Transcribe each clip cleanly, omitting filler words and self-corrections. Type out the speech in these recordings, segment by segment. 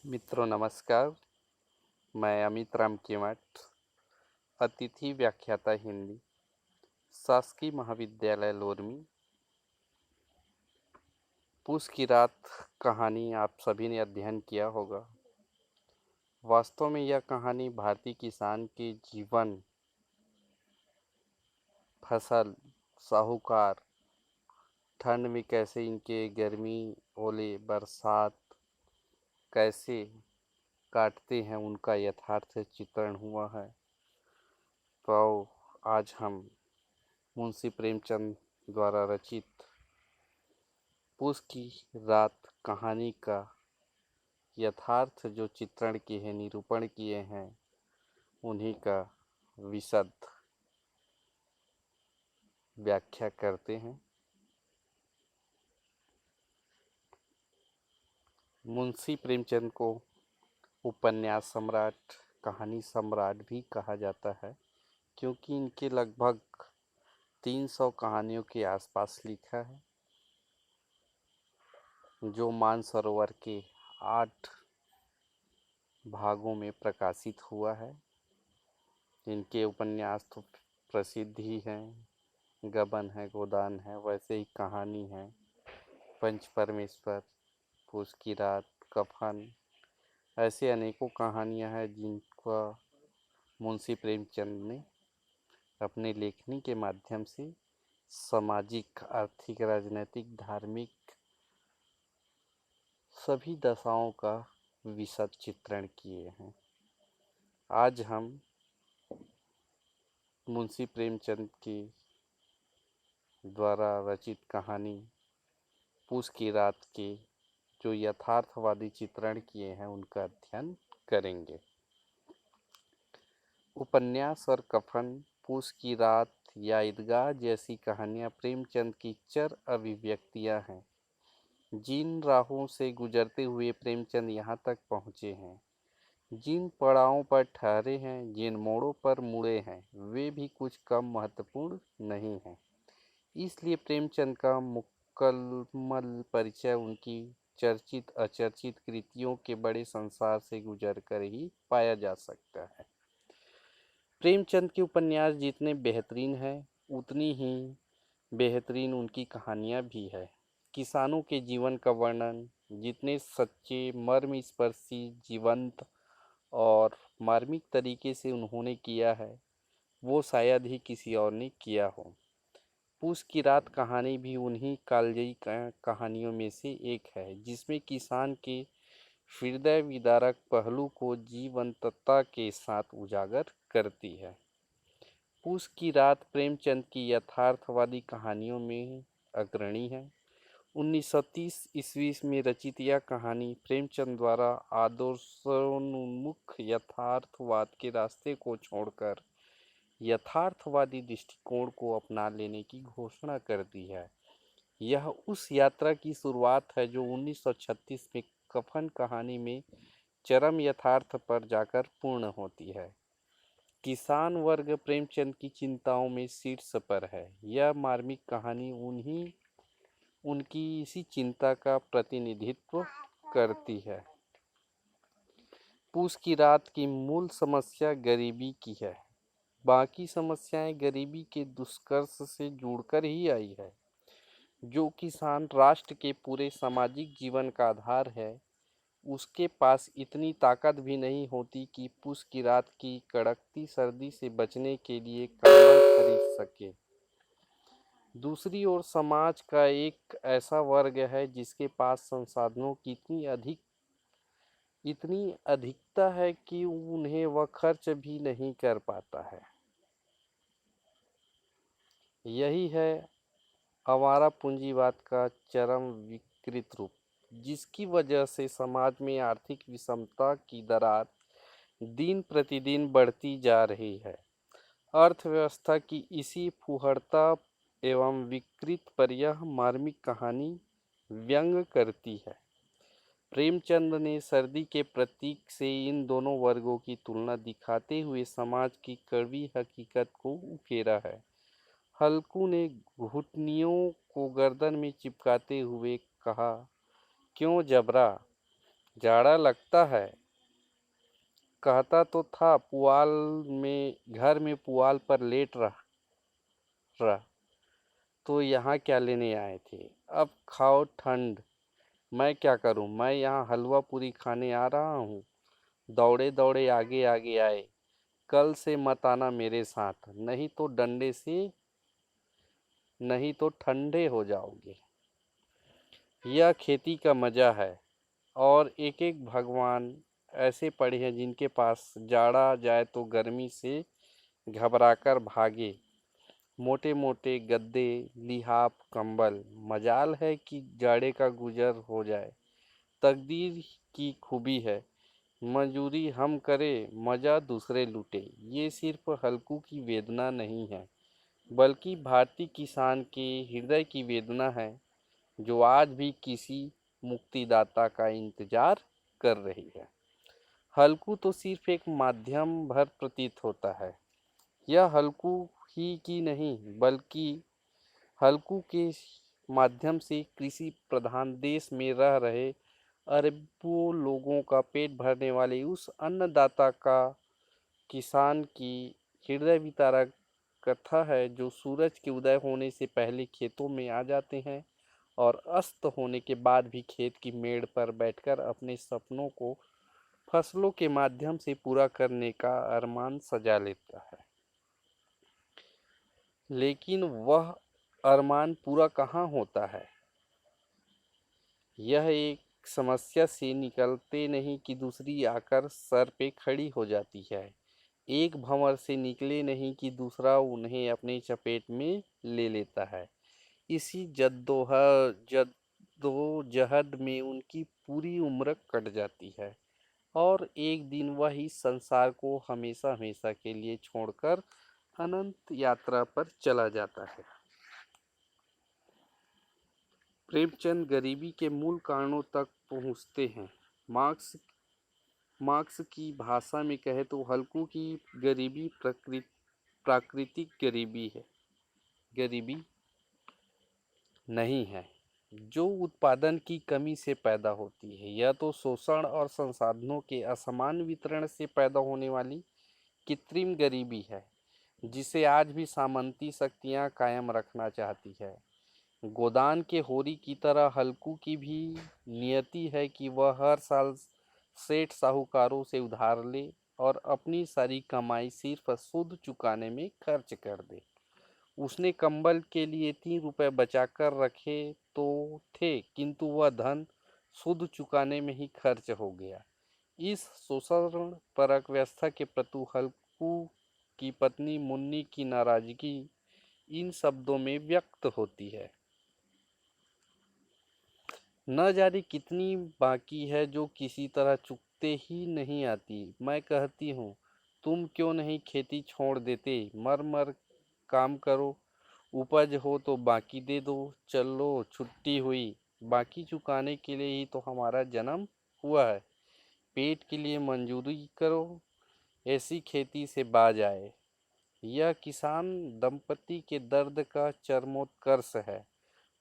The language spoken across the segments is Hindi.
मित्रों नमस्कार। मैं अमित राम केवट, अतिथि व्याख्याता हिंदी, शासकीय महाविद्यालय लोरमी। पूस की रात कहानी आप सभी ने अध्ययन किया होगा। वास्तव में यह कहानी भारतीय किसान के जीवन, फसल, साहूकार, ठंड में कैसे इनके गर्मी, ओले, बरसात कैसे काटते हैं, उनका यथार्थ चित्रण हुआ है। तो आज हम मुंशी प्रेमचंद द्वारा रचित पूस की रात कहानी का यथार्थ जो चित्रण किए हैं, निरूपण किए हैं, उन्हीं का विशद व्याख्या करते हैं। मुंशी प्रेमचंद को उपन्यास सम्राट, कहानी सम्राट भी कहा जाता है, क्योंकि इनके लगभग 300 कहानियों के आसपास लिखा है, जो मानसरोवर के 8 भागों में प्रकाशित हुआ है। इनके उपन्यास तो प्रसिद्ध ही हैं, गबन है, गोदान है, वैसे ही कहानी है, पंच परमेश्वर, पूस की रात, कफन, ऐसे अनेकों कहानियां हैं जिनका मुंशी प्रेमचंद ने अपने लेखनी के माध्यम से सामाजिक, आर्थिक, राजनैतिक, धार्मिक सभी दशाओं का विशद चित्रण किए हैं। आज हम मुंशी प्रेमचंद के द्वारा रचित कहानी पूस की रात के जो यथार्थवादी चित्रण किए हैं, उनका अध्ययन करेंगे। उपन्यास और कफन, पूस की रात या ईदगाह जैसी कहानियां प्रेमचंद की चर अभिव्यक्तियां हैं। जिन राहों से गुजरते हुए प्रेमचंद यहाँ तक पहुँचे हैं, जिन पड़ावों पर ठहरे हैं, जिन मोड़ों पर मुड़े हैं, वे भी कुछ कम महत्वपूर्ण नहीं हैं। इसलिए प्रेमचंद का मुकम्मल परिचय उनकी चर्चित अचर्चित कृतियों के बड़े संसार से गुजरकर ही पाया जा सकता है। प्रेमचंद के उपन्यास जितने बेहतरीन हैं, उतनी ही बेहतरीन उनकी कहानियाँ भी है। किसानों के जीवन का वर्णन जितने सच्चे, मर्मस्पर्शी, जीवंत और मार्मिक तरीके से उन्होंने किया है, वो शायद ही किसी और ने किया हो। पूस की रात कहानी भी उन्हीं कालजयी कहानियों में से एक है, जिसमें किसान के हृदय विदारक पहलू को जीवंतता के साथ उजागर करती है। पूस की रात प्रेमचंद की यथार्थवादी कहानियों में अग्रणी है। 1930 ईस्वी में रचित यह कहानी प्रेमचंद द्वारा आदर्शोन्मुख यथार्थवाद के रास्ते को छोड़कर यथार्थवादी दृष्टिकोण को अपना लेने की घोषणा करती है। यह उस यात्रा की शुरुआत है जो 1936 में कफन कहानी में चरम यथार्थ पर जाकर पूर्ण होती है। किसान वर्ग प्रेमचंद की चिंताओं में शीर्ष पर है। यह मार्मिक कहानी उनकी इसी चिंता का प्रतिनिधित्व करती है। पूस की रात की मूल समस्या गरीबी की है। बाकी समस्याएं गरीबी के दुष्कर्ष से जुड़कर ही आई है। जो किसान राष्ट्र के पूरे सामाजिक जीवन का आधार है, उसके पास इतनी ताकत भी नहीं होती कि पूस की रात की कड़कती सर्दी से बचने के लिए कंबल खरीद सके। दूसरी ओर समाज का एक ऐसा वर्ग है जिसके पास संसाधनों की इतनी अधिकता है कि उन्हें वह खर्च भी नहीं कर पाता है। यही है आवारा पूंजीवाद का चरम विकृत रूप, जिसकी वजह से समाज में आर्थिक विषमता की दरार दिन प्रतिदिन बढ़ती जा रही है। अर्थव्यवस्था की इसी फूहड़ता एवं विकृत पर यह मार्मिक कहानी व्यंग करती है। प्रेमचंद ने सर्दी के प्रतीक से इन दोनों वर्गों की तुलना दिखाते हुए समाज की कड़वी हकीकत को उकेरा है। हल्कू ने घुटनियों को गर्दन में चिपकाते हुए कहा, क्यों जबरा, जाड़ा लगता है, कहता तो था पुआल में, घर में पुआल पर लेट रहा तो यहाँ क्या लेने आए थे। अब खाओ ठंड, मैं क्या करूं, मैं यहाँ हलवा पूरी खाने आ रहा हूँ। दौड़े दौड़े आगे आगे आए, कल से मत आना मेरे साथ, नहीं तो ठंडे हो जाओगे। यह खेती का मजा है। और एक एक भगवान ऐसे पड़े हैं जिनके पास जाड़ा जाए तो गर्मी से घबराकर भागे। मोटे मोटे गद्दे, लिहाफ, कंबल, मजाल है कि जाड़े का गुजर हो जाए। तकदीर की खूबी है, मजूरी हम करें, मजा दूसरे लूटे। ये सिर्फ हल्कू की वेदना नहीं है, बल्कि भारतीय किसान के हृदय की वेदना है, जो आज भी किसी मुक्तिदाता का इंतजार कर रही है। हल्कू तो सिर्फ एक माध्यम भर प्रतीत होता है। यह हल्कू ही की नहीं, बल्कि हल्कू के माध्यम से कृषि प्रधान देश में रह रहे अरबों लोगों का पेट भरने वाले उस अन्नदाता का, किसान की हृदय विदारक कथा है, जो सूरज के उदय होने से पहले खेतों में आ जाते हैं और अस्त होने के बाद भी खेत की मेड़ पर बैठकर अपने सपनों को फसलों के माध्यम से पूरा करने का अरमान सजा लेता है। लेकिन वह अरमान पूरा कहाँ होता है। यह एक समस्या से निकलते नहीं कि दूसरी आकर सर पे खड़ी हो जाती है। एक भंवर से निकले नहीं कि दूसरा उन्हें अपनी चपेट में ले लेता है। इसी जद्दोजहद में उनकी पूरी उम्र कट जाती है और एक दिन वह इस संसार को हमेशा हमेशा के लिए छोड़कर अनंत यात्रा पर चला जाता है। प्रेमचंद गरीबी के मूल कारणों तक पहुंचते हैं। मार्क्स मार्क्स की भाषा में कहे तो हल्कू की गरीबी प्राकृतिक गरीबी नहीं है, जो उत्पादन की कमी से पैदा होती है। यह तो शोषण और संसाधनों के असमान वितरण से पैदा होने वाली कृत्रिम गरीबी है, जिसे आज भी सामंती शक्तियां कायम रखना चाहती है। गोदान के होरी की तरह हल्कू की भी नियति है कि वह हर साल सेठ साहूकारों से उधार ले और अपनी सारी कमाई सिर्फ सूद चुकाने में खर्च कर दे। उसने कंबल के लिए 3 रुपए बचा कर रखे तो थे, किंतु वह धन सूद चुकाने में ही खर्च हो गया। इस शोषण परक व्यवस्था के प्रति हल्कू की पत्नी मुन्नी की नाराजगी इन शब्दों में व्यक्त होती है। न जाने कितनी बाकी है जो किसी तरह चुकते ही नहीं आती। मैं कहती हूँ, तुम क्यों नहीं खेती छोड़ देते, मर मर काम करो, उपज हो तो बाकी दे दो, चलो छुट्टी हुई, बाकी चुकाने के लिए ही तो हमारा जन्म हुआ है। पेट के लिए मंजूरी करो, ऐसी खेती से बाज आए। यह किसान दंपति के दर्द का चरमोत्कर्ष है।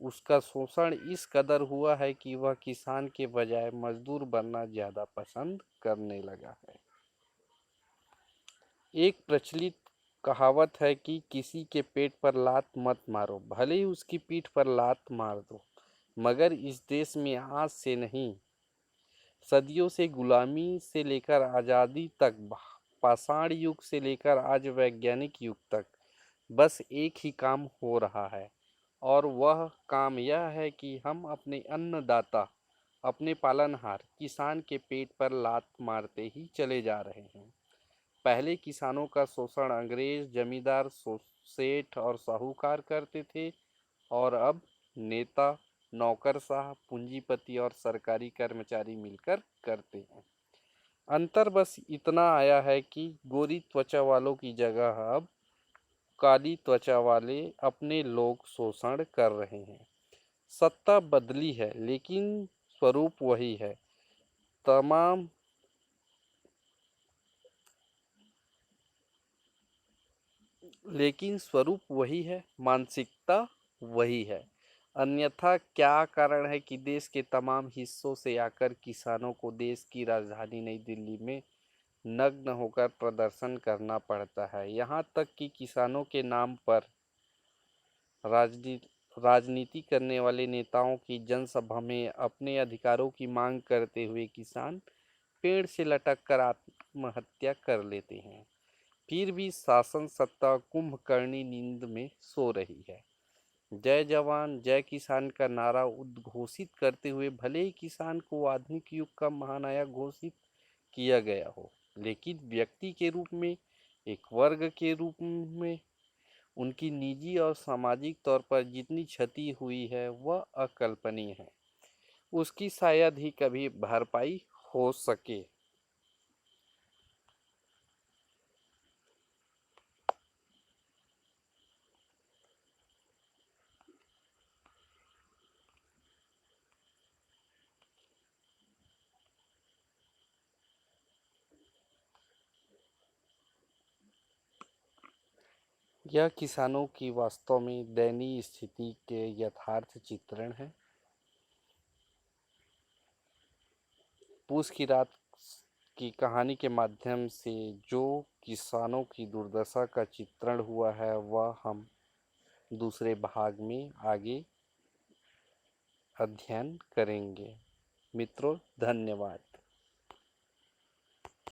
उसका शोषण इस कदर हुआ है कि वह किसान के बजाय मजदूर बनना ज्यादा पसंद करने लगा है। एक प्रचलित कहावत है कि किसी के पेट पर लात मत मारो, भले ही उसकी पीठ पर लात मार दो, मगर इस देश में आज से नहीं, सदियों से गुलामी से लेकर आज़ादी तक, पाषाण युग से लेकर आज वैज्ञानिक युग तक, बस एक ही काम हो रहा है, और वह काम यह है कि हम अपने अन्नदाता, अपने पालनहार किसान के पेट पर लात मारते ही चले जा रहे हैं। पहले किसानों का शोषण अंग्रेज, जमींदार, सेठ और साहूकार करते थे, और अब नेता, नौकरशाह, पूंजीपति और सरकारी कर्मचारी मिलकर करते हैं। अंतर बस इतना आया है कि गोरी त्वचा वालों की जगह अब काली त्वचा वाले अपने लोग शोषण कर रहे हैं। सत्ता बदली है, लेकिन स्वरूप वही है। तमाम लेकिन स्वरूप वही है, मानसिकता वही है। अन्यथा क्या कारण है कि देश के तमाम हिस्सों से आकर किसानों को देश की राजधानी नई दिल्ली में नग्न होकर प्रदर्शन करना पड़ता है। यहाँ तक कि किसानों के नाम पर राजनीति करने वाले नेताओं की जनसभा में अपने अधिकारों की मांग करते हुए किसान पेड़ से लटक कर आत्महत्या कर लेते हैं। फिर भी शासन सत्ता कुंभकर्णी नींद में सो रही है। जय जवान जय किसान का नारा उद्घोषित करते हुए भले ही किसान को आधुनिक युग का महानायक घोषित किया गया हो, लेकिन व्यक्ति के रूप में, एक वर्ग के रूप में उनकी निजी और सामाजिक तौर पर जितनी क्षति हुई है वह अकल्पनीय है। उसकी शायद ही कभी भरपाई हो सके। यह किसानों की वास्तव में दयनीय स्थिति के यथार्थ चित्रण है। पूस की रात की कहानी के माध्यम से जो किसानों की दुर्दशा का चित्रण हुआ है वह हम दूसरे भाग में आगे अध्ययन करेंगे। मित्रों, धन्यवाद।